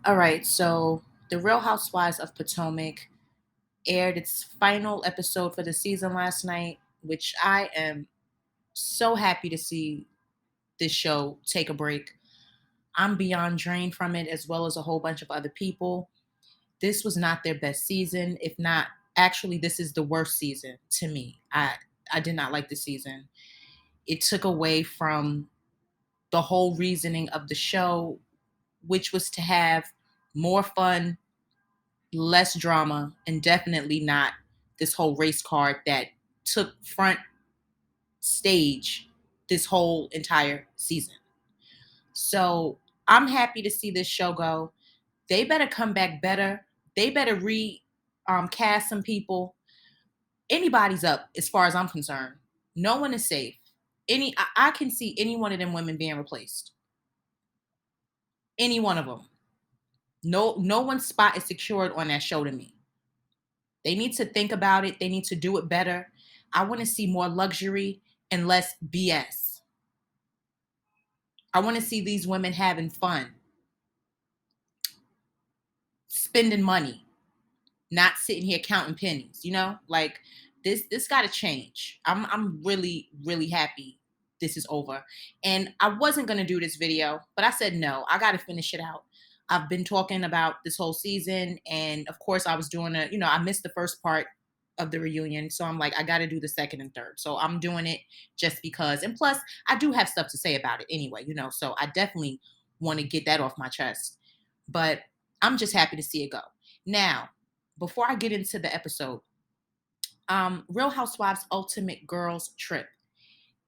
All right, so The Real Housewives of Potomac aired its final episode for the season last night, which I am so happy to see this show take a break. I'm beyond drained from it, as well as a whole bunch of other people. This was not their best season. If not, actually, this is the worst season to me. I did not like the season. It took away from the whole reasoning of the show, which was to have more fun, less drama, and definitely not this whole race card that took front stage this whole entire season. So I'm happy to see this show go. They better come back better. They better cast some people. Anybody's up as far as I'm concerned. No one is safe. I can see any one of them women being replaced. Any one of them. No one's spot is secured on that show to me. They need to think about it. They need to do it better. I want to see more luxury and less BS. I want to see these women having fun, spending money, not sitting here counting pennies, Like this got to change. I'm really happy this is over. And I wasn't going to do this video, but I said no. I got to finish it out. I've been talking about this whole season, and of course I was doing I missed the first part of the reunion, so I'm like I got to do the second and third. So I'm doing it just because, and plus I do have stuff to say about it anyway, so I definitely want to get that off my chest. But I'm just happy to see it go. Now, before I get into the episode, Real Housewives Ultimate Girls Trip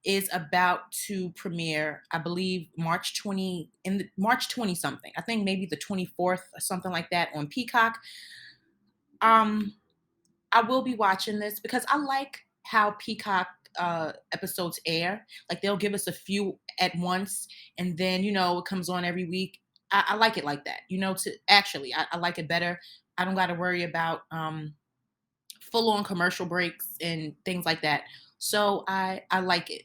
is about to premiere, I believe, March 20 something. I think maybe the 24th or something like that on Peacock. Um, I will be watching this because I like how Peacock episodes air. Like they'll give us a few at once, and then it comes on every week. I like it like that. I like it better. I don't got to worry about full on commercial breaks and things like that. So I like it.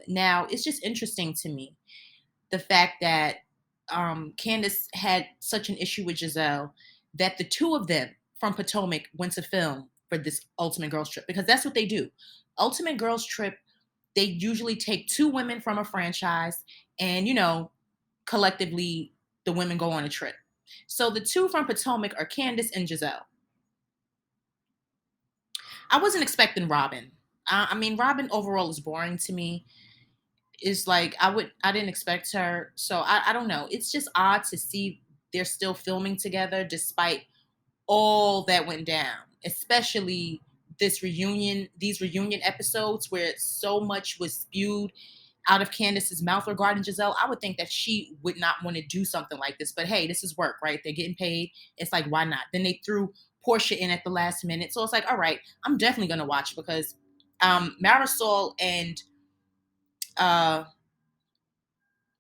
Now it's just interesting to me the fact that Candace had such an issue with Giselle that the two of them from Potomac went to film for this Ultimate Girls Trip, because that's what they do. Ultimate Girls Trip, they usually take two women from a franchise and, collectively the women go on a trip. So the two from Potomac are Candace and Giselle. I wasn't expecting Robyn. I mean, Robyn overall is boring to me. Is like I didn't expect her. So I don't know. It's just odd to see they're still filming together despite all that went down, especially these reunion episodes where so much was spewed out of Candace's mouth regarding Giselle. I would think that she would not want to do something like this, but hey, this is work, right? They're getting paid. It's like, why not? Then they threw Portia in at the last minute. So it's like, all right, I'm definitely going to watch because Marisol and uh,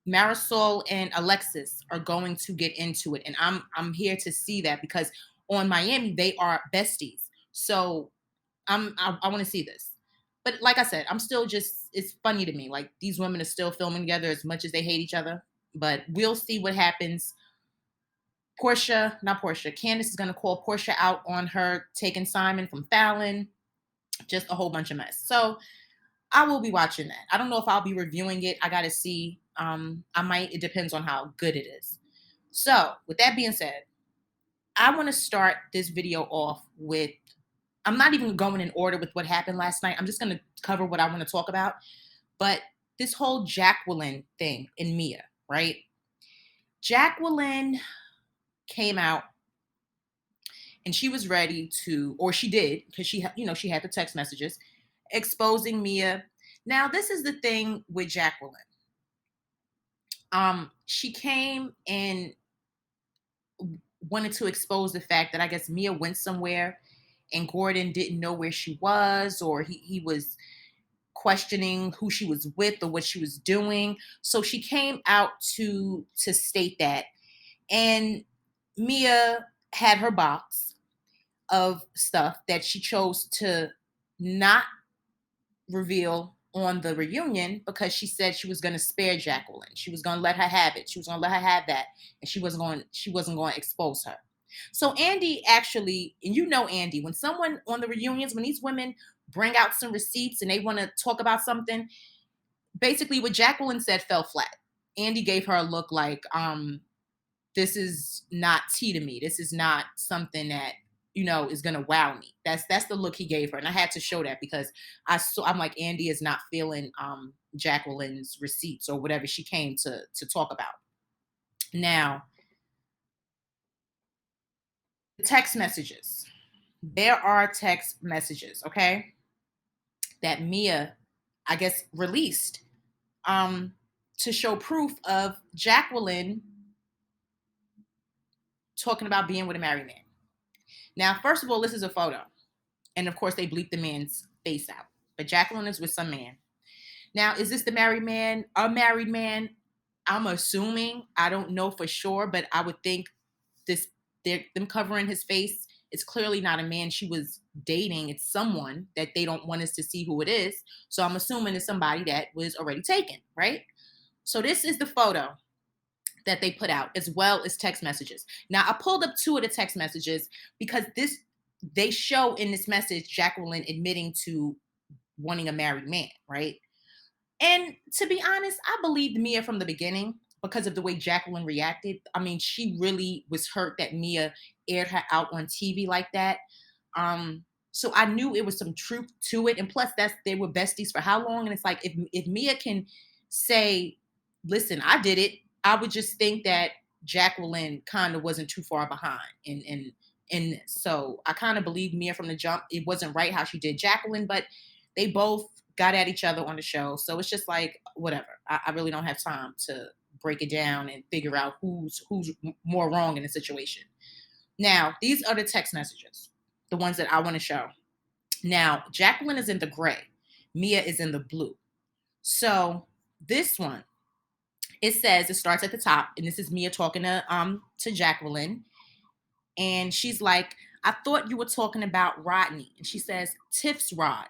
Marisol and Alexis are going to get into it, and I'm here to see that because on Miami they are besties. So I want to see this. But like I said, I'm still just it's funny to me. Like these women are still filming together as much as they hate each other. But we'll see what happens. Candace is gonna call Portia out on her taking Simon from Fallon. Just a whole bunch of mess. So I will be watching that. I don't know if I'll be reviewing it. I gotta see. I might. It depends on how good it is. So with that being said, I want to start this video off with. I'm not even going in order with what happened last night. I'm just going to cover what I want to talk about. But this whole Jacqueline thing in Mia, right? Jacqueline came out and she was ready to, or she did, because she had the text messages exposing Mia. Now, this is the thing with Jacqueline. She came and wanted to expose the fact that I guess Mia went somewhere and Gordon didn't know where she was, or he was questioning who she was with or what she was doing. So she came out to state that. And Mia had her box of stuff that she chose to not reveal on the reunion because she said she was going to spare Jacqueline. She was going to let her have it. She was going to let her have that, and she wasn't going to expose her. So Andy actually, and you know Andy, when someone on the reunions, when these women bring out some receipts and they want to talk about something, basically what Jacqueline said fell flat. Andy gave her a look like, this is not tea to me. This is not something that is gonna wow me. That's the look he gave her, and I had to show that because I'm like, Andy is not feeling Jacqueline's receipts or whatever she came to talk about. Now, the text messages. There are text messages, okay, that Mia, I guess, released um to show proof of Jacqueline talking about being with a married man. Now, first of all, this is a photo. And of course, they bleep the man's face out. But Jacqueline is with some man. Now, is this the married man? A married man? I'm assuming. I don't know for sure, but I would think this them covering his face. It's clearly not a man she was dating. It's someone that they don't want us to see who it is. So I'm assuming it's somebody that was already taken, right? So this is the photo that they put out, as well as text messages. Now, I pulled up two of the text messages because they show in this message Jacqueline admitting to wanting a married man, right? And to be honest, I believed Mia from the beginning because of the way Jacqueline reacted. I mean, she really was hurt that Mia aired her out on TV like that. So I knew it was some truth to it. And plus, they were besties for how long? And it's like if Mia can say, "Listen, I did it," I would just think that Jacqueline kind of wasn't too far behind. And so I kind of believed Mia from the jump. It wasn't right how she did Jacqueline, but they both got at each other on the show. So it's just like whatever. I really don't have time to break it down and figure out who's more wrong in the situation. Now, these are the text messages, the ones that I want to show. Now, Jacqueline is in the gray. Mia is in the blue. So this one, it says, it starts at the top, and this is Mia talking to Jacqueline. And she's like, I thought you were talking about Rodney. And she says, Tiff's Rod,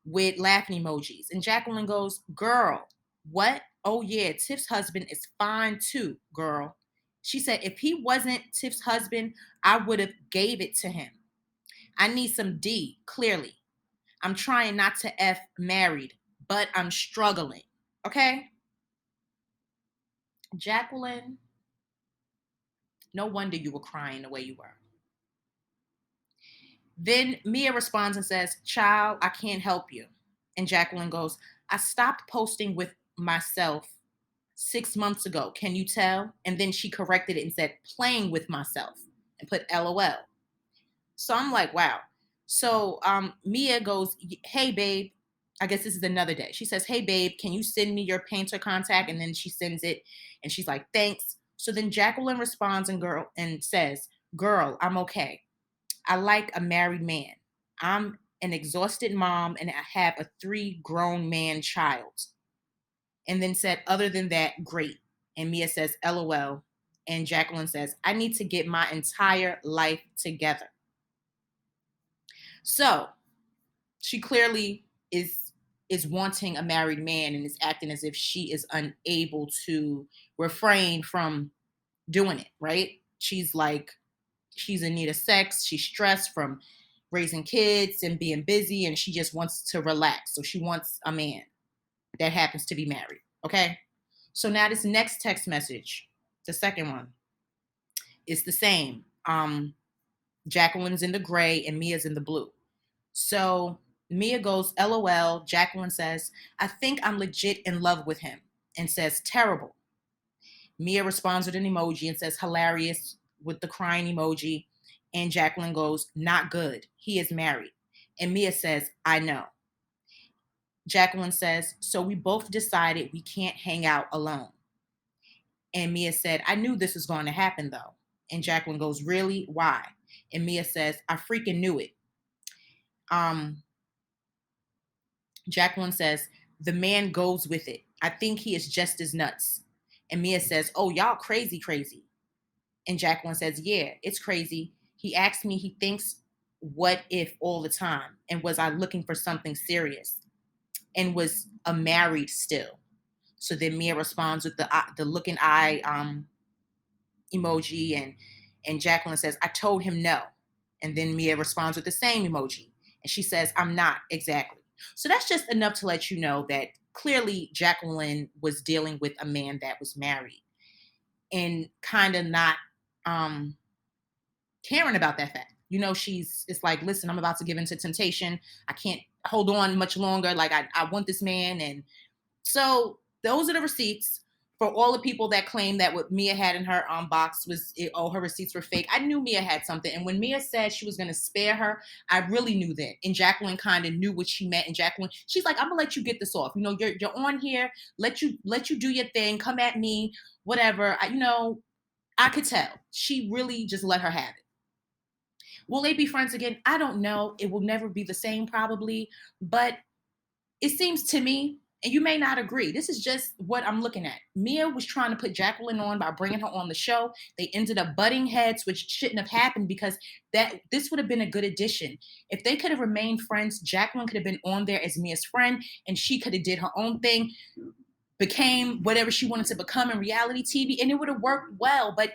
with laughing emojis. And Jacqueline goes, girl, what? Oh yeah, Tiff's husband is fine too, girl. She said, if he wasn't Tiff's husband, I would have gave it to him. I need some D, clearly. I'm trying not to F married, but I'm struggling. Okay? Jacqueline, no wonder you were crying the way you were. Then Mia responds and says, child, I can't help you. And Jacqueline goes, I stopped posting with myself 6 months ago. Can you tell? And then she corrected it and said, playing with myself, and put LOL. So I'm like, wow. So Mia goes, hey, babe. I guess this is another day. She says, hey, babe, can you send me your painter contact? And then she sends it. And she's like, thanks. So then Jacqueline responds and says, girl, I'm okay. I like a married man. I'm an exhausted mom and I have a 3 grown man child. And then said, other than that, great. And Mia says, LOL. And Jacqueline says, I need to get my entire life together. So she clearly is wanting a married man and is acting as if she is unable to refrain from doing it, right? She's in need of sex. She's stressed from raising kids and being busy, and she just wants to relax. So she wants a man that happens to be married. Okay. So now this next text message, the second one, is the same. Jacqueline's in the gray and Mia's in the blue. So Mia goes, LOL. Jacqueline says, I think I'm legit in love with him, and says, terrible. Mia responds with an emoji and says, hilarious, with the crying emoji. And Jacqueline goes, not good. He is married. And Mia says, I know. Jacqueline says, so we both decided we can't hang out alone. And Mia said, I knew this was going to happen though. And Jacqueline goes, really? Why? And Mia says, I freaking knew it. Jacqueline says, the man goes with it. I think he is just as nuts. And Mia says, oh, y'all crazy. And Jacqueline says, yeah, it's crazy. He asked me, he thinks what if all the time. And was I looking for something serious? and was married still. So then Mia responds with the looking eye emoji, and Jacqueline says, "I told him no." And then Mia responds with the same emoji, and she says, "I'm not exactly." So that's just enough to let you know that clearly Jacqueline was dealing with a man that was married and kind of not um caring about that fact. It's like, listen, I'm about to give into temptation. I can't hold on much longer. Like, I want this man. And so those are the receipts for all the people that claim that what Mia had in her box was her receipts were fake. I knew Mia had something. And when Mia said she was going to spare her, I really knew that. And Jacqueline kind of knew what she meant. And Jacqueline, she's like, I'm gonna let you get this off. You're on here. Let you do your thing. Come at me, whatever. I could tell. She really just let her have it. Will they be friends again? I don't know. It will never be the same, probably. But it seems to me, and you may not agree, this is just what I'm looking at. Mia was trying to put Jacqueline on by bringing her on the show. They ended up butting heads, which shouldn't have happened because this would have been a good addition. If they could have remained friends, Jacqueline could have been on there as Mia's friend, and she could have did her own thing, became whatever she wanted to become in reality TV, and it would have worked well. But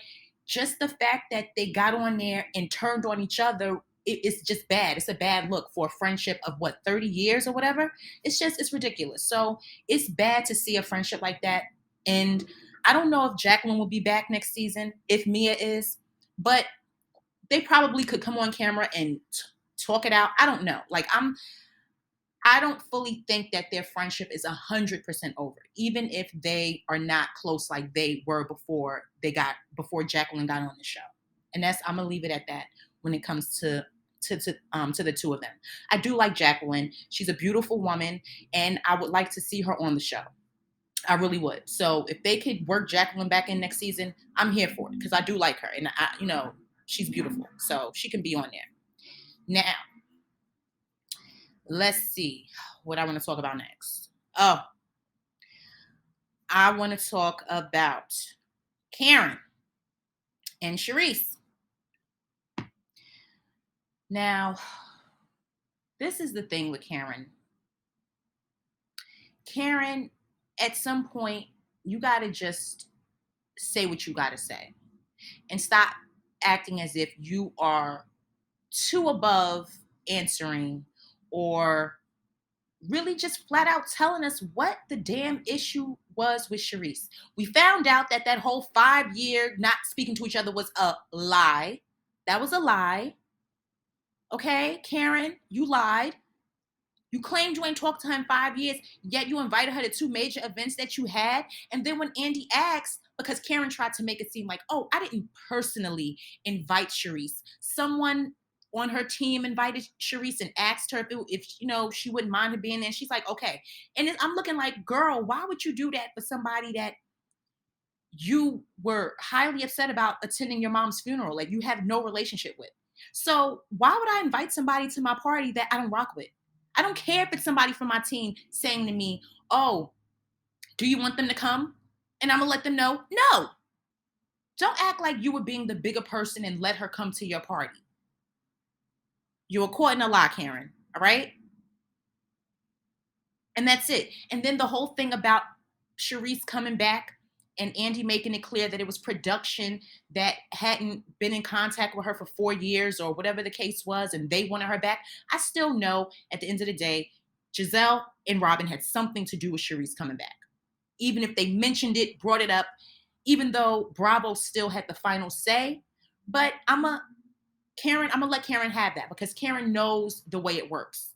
just the fact that they got on there and turned on each other, it's just bad. It's a bad look for a friendship of 30 years or whatever. It's ridiculous. So it's bad to see a friendship like that. And I don't know if Jacqueline will be back next season, if Mia is, but they probably could come on camera and talk it out. I don't know. I don't fully think that their friendship is 100% over, even if they are not close like they were before Jacqueline got on the show. And I'm gonna leave it at that when it comes to the two of them. I do like Jacqueline. She's a beautiful woman, and I would like to see her on the show. I really would. So if they could work Jacqueline back in next season, I'm here for it because I do like her, and she's beautiful, so she can be on there. Now, let's see what I want to talk about next. Oh, I want to talk about Karen and Charisse. Now, this is the thing with Karen. Karen, at some point, you got to just say what you got to say and stop acting as if you are too above answering, or really just flat out telling us what the damn issue was with Charisse. We found out that whole 5-year not speaking to each other was a lie. That was a lie. Okay, Karen, you lied. You claimed you ain't talked to her in 5 years, yet you invited her to 2 major events that you had. And then when Andy asked, because Karen tried to make it seem like, oh, I didn't personally invite Charisse. Someone on her team invited Charisse and asked her if she wouldn't mind her being there. And she's like, okay. And I'm looking like, girl, why would you do that for somebody that you were highly upset about attending your mom's funeral, like you have no relationship with? So why would I invite somebody to my party that I don't rock with? I don't care if it's somebody from my team saying to me, oh, do you want them to come? And I'm going to let them know, no. Don't act like you were being the bigger person and let her come to your party. You were caught in a lie, Karen. All right? And that's it. And then the whole thing about Charisse coming back and Andy making it clear that it was production that hadn't been in contact with her for 4 years or whatever the case was, and they wanted her back. I still know at the end of the day, Giselle and Robyn had something to do with Charisse coming back. Even if they mentioned it, brought it up, even though Bravo still had the final say. But I'm going to let Karen have that because Karen knows the way it works.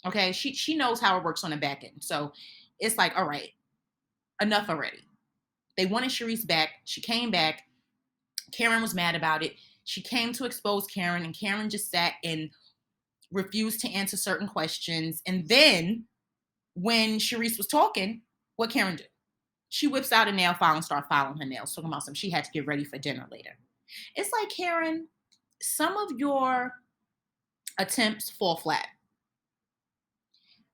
Okay, she knows how it works on the back end. So it's like, all right, enough already. They wanted Charisse back. She came back. Karen was mad about it. She came to expose Karen, and Karen just sat and refused to answer certain questions. And then when Charisse was talking, what Karen do? She whips out a nail file and starts filing her nails, talking about something she had to get ready for dinner later. It's like, Karen, some of your attempts fall flat.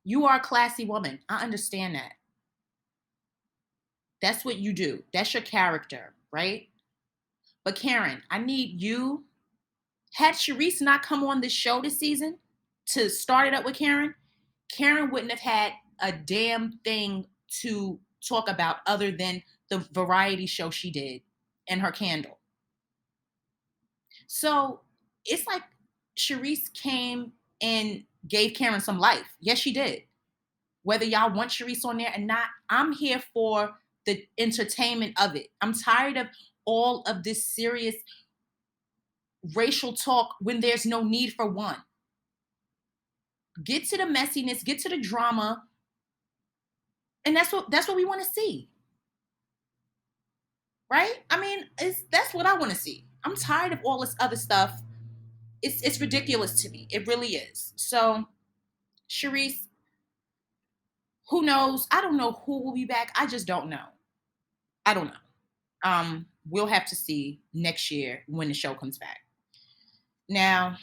You are a classy woman. I understand that. That's what you do. That's your character, right? But Karen, I need you. Had Charisse not come on this show this season to start it up with Karen, Karen wouldn't have had a damn thing to talk about other than the variety show she did and her candle. So it's like Sharice came and gave Karen some life. Yes, she did. Whether y'all want Sharice on there or not, I'm here for the entertainment of it. I'm tired of all of this serious racial talk when there's no need for one. Get to the messiness, get to the drama, and that's what we want to see. Right? I mean, that's what I want to see. I'm tired of all this other stuff. It's ridiculous to me. It really is. So, Sharice, who knows? I don't know who will be back. I just don't know. I don't know. We'll have to see next year when the show comes back. Now,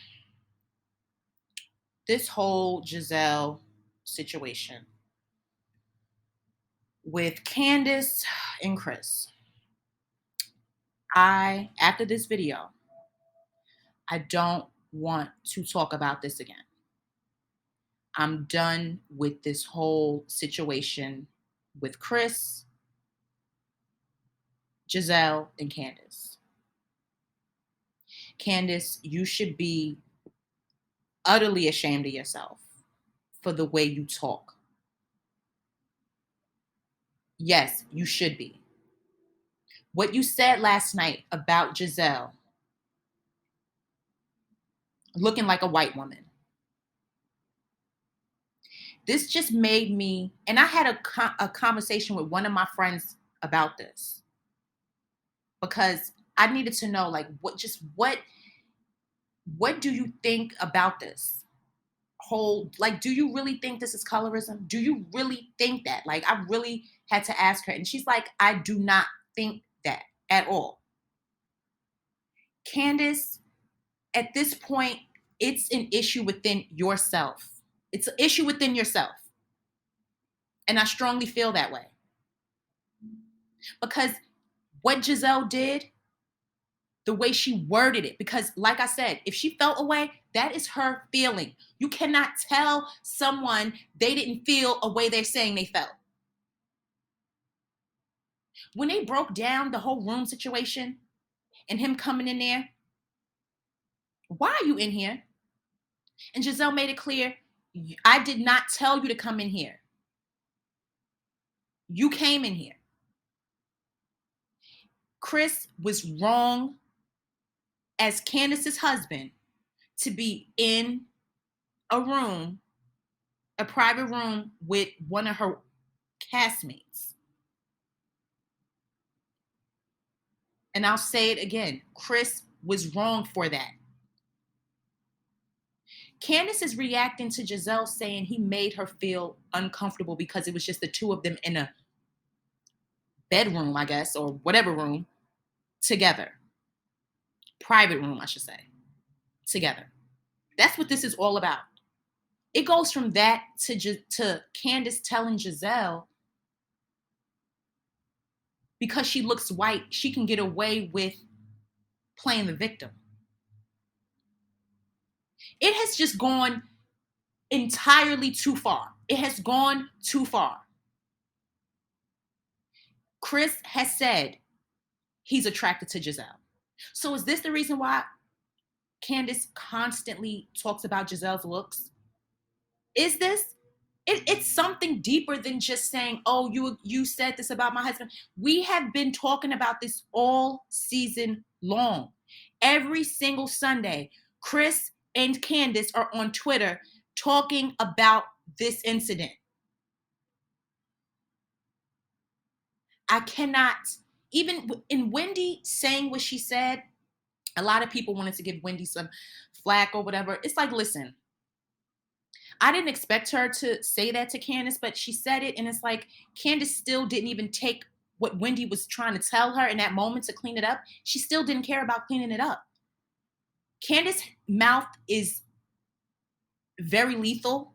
this whole Giselle situation with Candace and Chris. After this video, I don't want to talk about this again. I'm done with this whole situation with Chris, Giselle, and Candace. Candace, you should be utterly ashamed of yourself for the way you talk. Yes, you should be. What you said last night about Giselle looking like a white woman. This just made me, and I had a conversation with one of my friends about this because I needed to know, like, what do you think about this whole, like, do you really think this is colorism? Do you really think that? Like, I really had to ask her, and she's like, I do not think that at all. Candace, at this point, it's an issue within yourself. It's an issue within yourself. And I strongly feel that way. Because what Giselle did, the way she worded it, because like I said, if she felt a way, that is her feeling. You cannot tell someone they didn't feel a way they're saying they felt. When they broke down the whole room situation and him coming in there, why are you in here? And Giselle made it clear, I did not tell you to come in here. You came in here. Chris was wrong as Candace's husband to be in a room, a private room with one of her castmates. And I'll say it again, Chris was wrong for that. Candace is reacting to Giselle saying he made her feel uncomfortable because it was just the two of them in a bedroom, I guess, or whatever room, together. Private room, I should say. Together. That's what this is all about. It goes from that to Candace telling Giselle, because she looks white, she can get away with playing the victim. It has just gone entirely too far. It has gone too far. Chris has said he's attracted to Giselle. So is this the reason why Candace constantly talks about Giselle's looks? Is this? It's something deeper than just saying, oh, you said this about my husband. We have been talking about this all season long. Every single Sunday, Chris and Candace are on Twitter talking about this incident. I cannot, even in Wendy saying what she said, a lot of people wanted to give Wendy some flack or whatever. It's like, listen, I didn't expect her to say that to Candace, but she said it, and it's like Candace still didn't even take what Wendy was trying to tell her in that moment to clean it up. She still didn't care about cleaning it up. Candace's mouth is very lethal,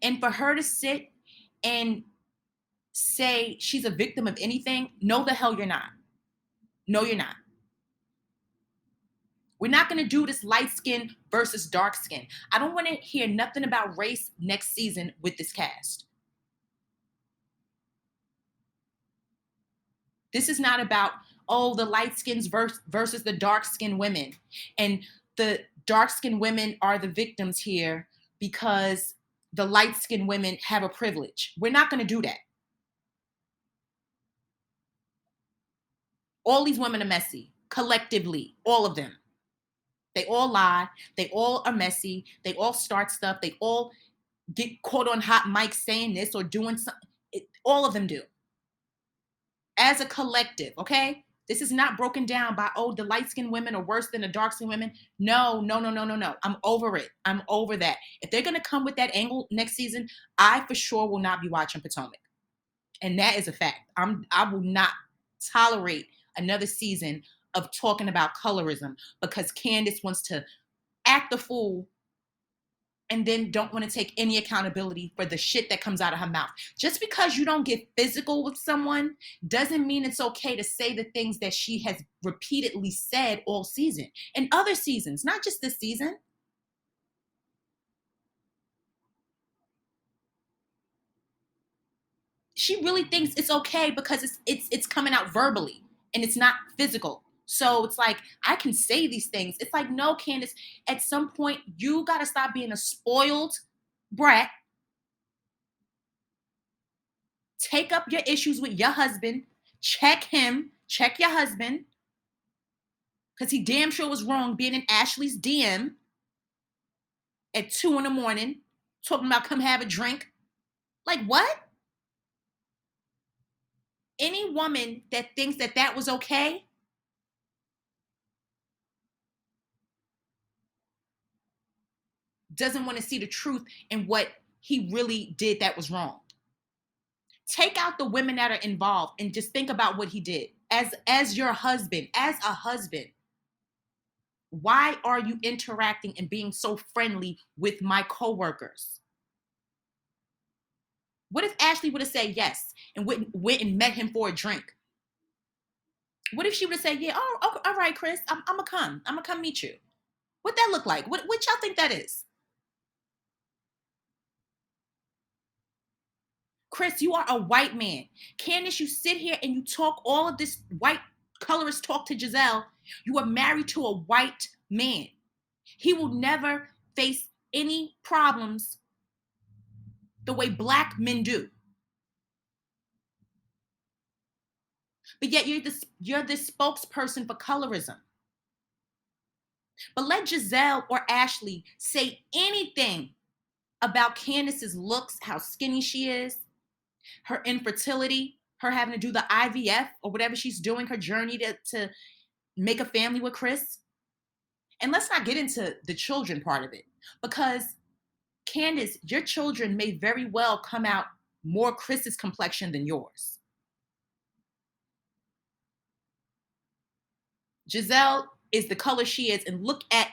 and for her to sit and say she's a victim of anything, no, the hell you're not. No, you're not. We're not going to do this light skin versus dark skin. I don't want to hear nothing about race next season with this cast. This is not about, oh, the light skins versus the dark skinned women. And the dark skinned women are the victims here because the light skinned women have a privilege. We're not going to do that. All these women are messy, collectively, all of them. They all lie. They all are messy. They all start stuff. They all get caught on hot mics saying this or doing something. All of them do. As a collective, okay? This is not broken down by, oh, the light-skinned women are worse than the dark-skinned women. No, no, no, no, no, no. I'm over it. I'm over that. If they're going to come with that angle next season, I for sure will not be watching Potomac. And that is a fact. I will not tolerate another season of talking about colorism because Candace wants to act the fool and then don't want to take any accountability for the shit that comes out of her mouth. Just because you don't get physical with someone doesn't mean it's okay to say the things that she has repeatedly said all season and other seasons, not just this season. She really thinks it's okay because it's coming out verbally and it's not physical. So it's like, I can say these things. It's like, no, Candace, at some point, you got to stop being a spoiled brat. Take up your issues with your husband. Check him. Check your husband. Because he damn sure was wrong being in Ashley's DM at 2 a.m, talking about come have a drink. Like, what? Any woman that thinks that that was okay doesn't want to see the truth in what he really did that was wrong. Take out the women that are involved and just think about what he did. As your husband, as a husband, why are you interacting and being so friendly with my coworkers? What if Ashley would have said yes and went and met him for a drink? What if she would have said, yeah, oh, all right, Chris, I'm gonna come. I'm gonna come meet you. What that look like? What y'all think that is? Chris, you are a white man. Candace, you sit here and you talk all of this white colorist talk to Giselle. You are married to a white man. He will never face any problems the way black men do. But yet you're the spokesperson for colorism. But let Giselle or Ashley say anything about Candace's looks, how skinny she is, her infertility, her having to do the IVF or whatever she's doing, her journey to make a family with Chris. And let's not get into the children part of it, because Candace, your children may very well come out more Chris's complexion than yours. Giselle is the color she is, and look at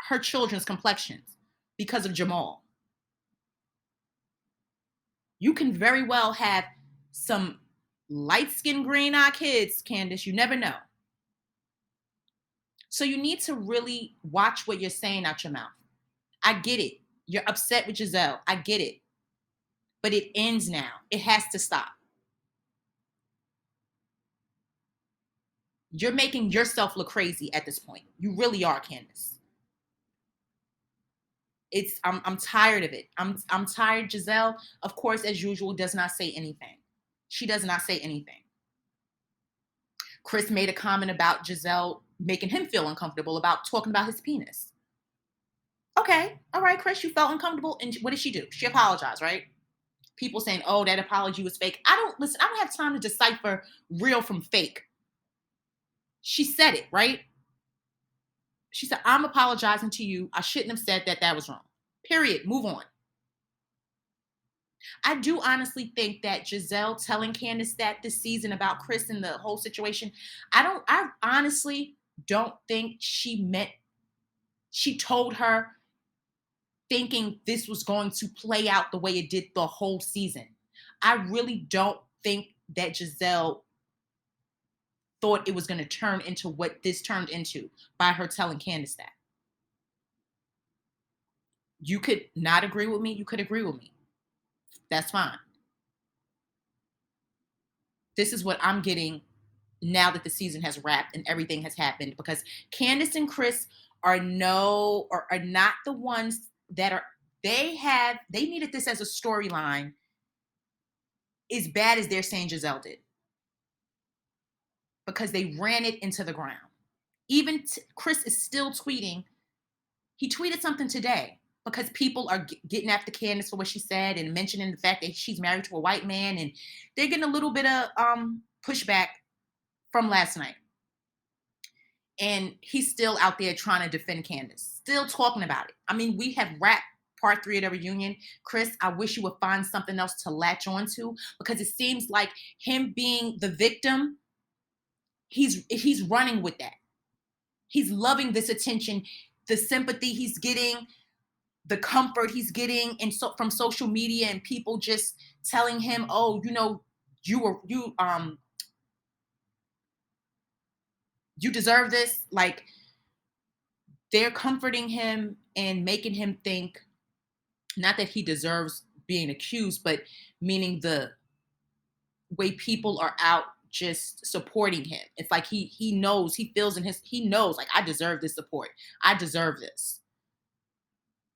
her children's complexions because of Jamal. You can very well have some light-skinned green-eyed kids, Candace. You never know. So you need to really watch what you're saying out your mouth. I get it. You're upset with Giselle. I get it. But it ends now. It has to stop. You're making yourself look crazy at this point. You really are, Candace. I'm tired of it. I'm tired. Giselle, of course, as usual, does not say anything. She does not say anything. Chris made a comment about Giselle making him feel uncomfortable about talking about his penis. Okay, all right, Chris, you felt uncomfortable, and what did she do? She apologized, right? People saying, "Oh, that apology was fake." I don't have time to decipher real from fake. She said it, right? She said, "I'm apologizing to you. I shouldn't have said that. That was wrong." Period. Move on. I do honestly think that Giselle telling Candace that this season about Chris and the whole situation, I honestly don't think she told her thinking this was going to play out the way it did the whole season. I really don't think that Giselle thought it was going to turn into what this turned into by her telling Candace that. You could not agree with me. You could agree with me. That's fine. This is what I'm getting now that the season has wrapped and everything has happened, because Candace and Chris are not the ones that are, they needed this as a storyline as bad as they're saying Giselle did, because they ran it into the ground. Even Chris is still tweeting. He tweeted something today because people are getting after Candace for what she said and mentioning the fact that she's married to a white man, and they're getting a little bit of pushback from last night. And he's still out there trying to defend Candace, still talking about it. I mean, we have wrapped part 3 of the reunion. Chris, I wish you would find something else to latch onto, because it seems like him being the victim, he's running with that. He's loving this attention, the sympathy he's getting, the comfort he's getting, and so from social media and people just telling him, "Oh, you deserve this." Like, they're comforting him and making him think not that he deserves being accused, but meaning the way people are out just supporting him. It's like he knows, he feels he knows, like, I deserve this support. I deserve this.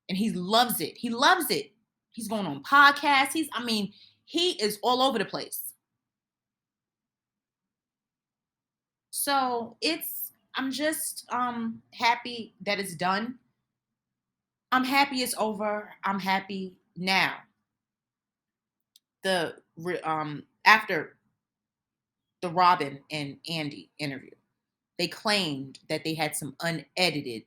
And he loves it. He loves it. He's going on podcasts. He is all over the place. So I'm just happy that it's done. I'm happy it's over. I'm happy now. After the Robyn and Andy interview, they claimed that they had some unedited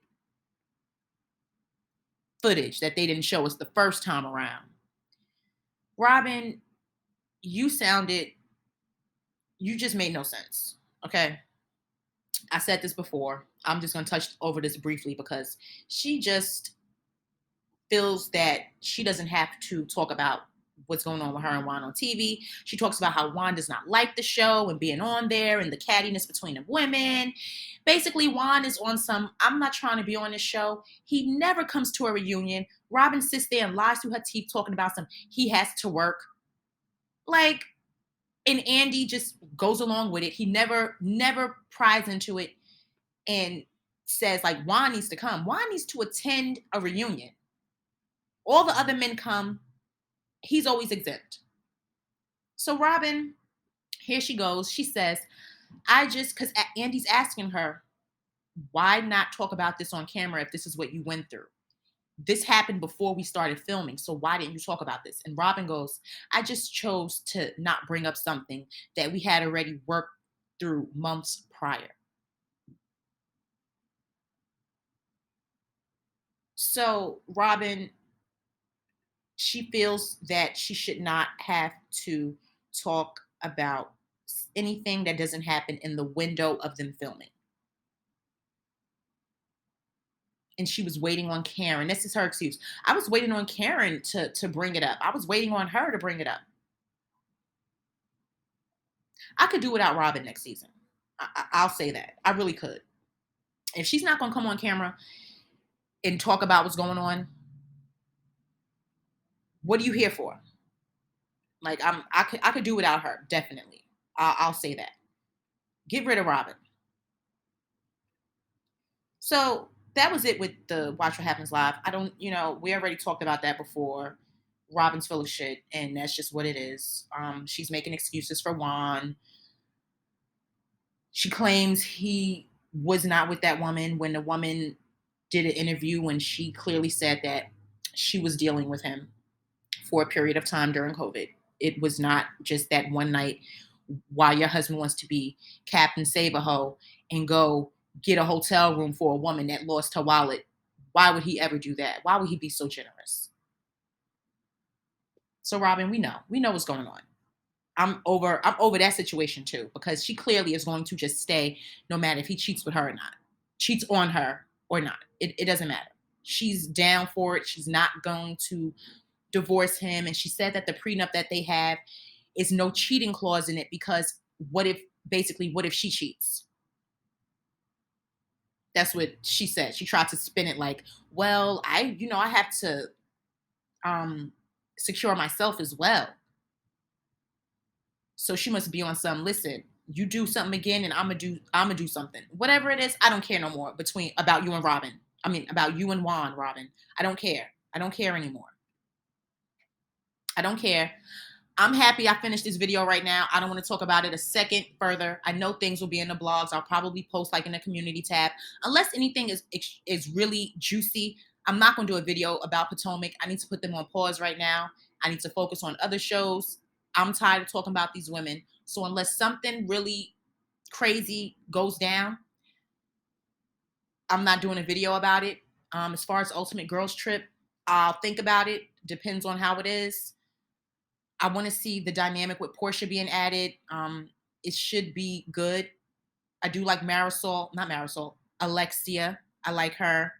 footage that they didn't show us the first time around. Robyn, you just made no sense. Okay. I said this before. I'm just going to touch over this briefly, because she just feels that she doesn't have to talk about what's going on with her and Juan on TV. She talks about how Juan does not like the show and being on there and the cattiness between the women. Basically, Juan is on some, I'm not trying to be on this show. He never comes to a reunion. Robyn sits there and lies through her teeth talking about he has to work. Like, and Andy just goes along with it. He never pries into it and says, like, Juan needs to come. Juan needs to attend a reunion. All the other men come. He's always exempt. So Robyn, here she goes. She says, because Andy's asking her, why not talk about this on camera if this is what you went through? This happened before we started filming, so why didn't you talk about this? And Robyn goes, I just chose to not bring up something that we had already worked through months prior. So Robyn, she feels that she should not have to talk about anything that doesn't happen in the window of them filming. And she was waiting on Karen. This is her excuse. I was waiting on Karen to bring it up. I was waiting on her to bring it up. I could do without Robyn next season. I'll say that. I really could. If she's not going to come on camera and talk about what's going on, what are you here for? Like, I could do without her, definitely. I'll say that. Get rid of Robyn. So that was it with the Watch What Happens Live. We already talked about that before. Robyn's full of shit, and that's just what it is. She's making excuses for Juan. She claims he was not with that woman when the woman did an interview, when she clearly said that she was dealing with him for a period of time during COVID. It was not just that one night while your husband wants to be Captain Save-A-Ho and go get a hotel room for a woman that lost her wallet. Why would he ever do that? Why would he be so generous? So Robyn, we know what's going on. I'm over that situation too, because she clearly is going to just stay no matter if he cheats with her or not, cheats on her or not. It doesn't matter. She's down for it. She's not going to divorce him. And she said that the prenup that they have is no cheating clause in it, because what if basically, what if she cheats? That's what she said. She tried to spin it like, well, I have to um secure myself as well. So she must be on some, listen, you do something again and I'm gonna do something. Whatever it is, I don't care no more between about you and Robyn. I mean about you and Juan, Robyn. I don't care. I don't care anymore. I don't care. I'm happy I finished this video right now. I don't want to talk about it a second further. I know things will be in the blogs. I'll probably post like in the community tab. Unless anything is really juicy, I'm not going to do a video about Potomac. I need to put them on pause right now. I need to focus on other shows. I'm tired of talking about these women. So unless something really crazy goes down, I'm not doing a video about it. As far as Ultimate Girls Trip, I'll think about it. Depends on how it is. I want to see the dynamic with Portia being added. It should be good. I do like Marisol, not Marisol, Alexia. I like her.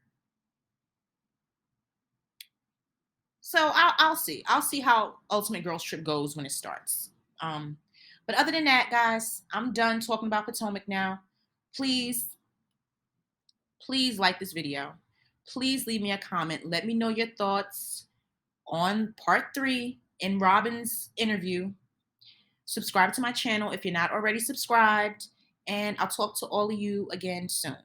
So I'll see. I'll see how Ultimate Girls Trip goes when it starts. But other than that, guys, I'm done talking about Potomac now. Please, please like this video. Please leave me a comment. Let me know your thoughts on part 3 in Robyn's interview. Subscribe to my channel if you're not already subscribed. And I'll talk to all of you again soon.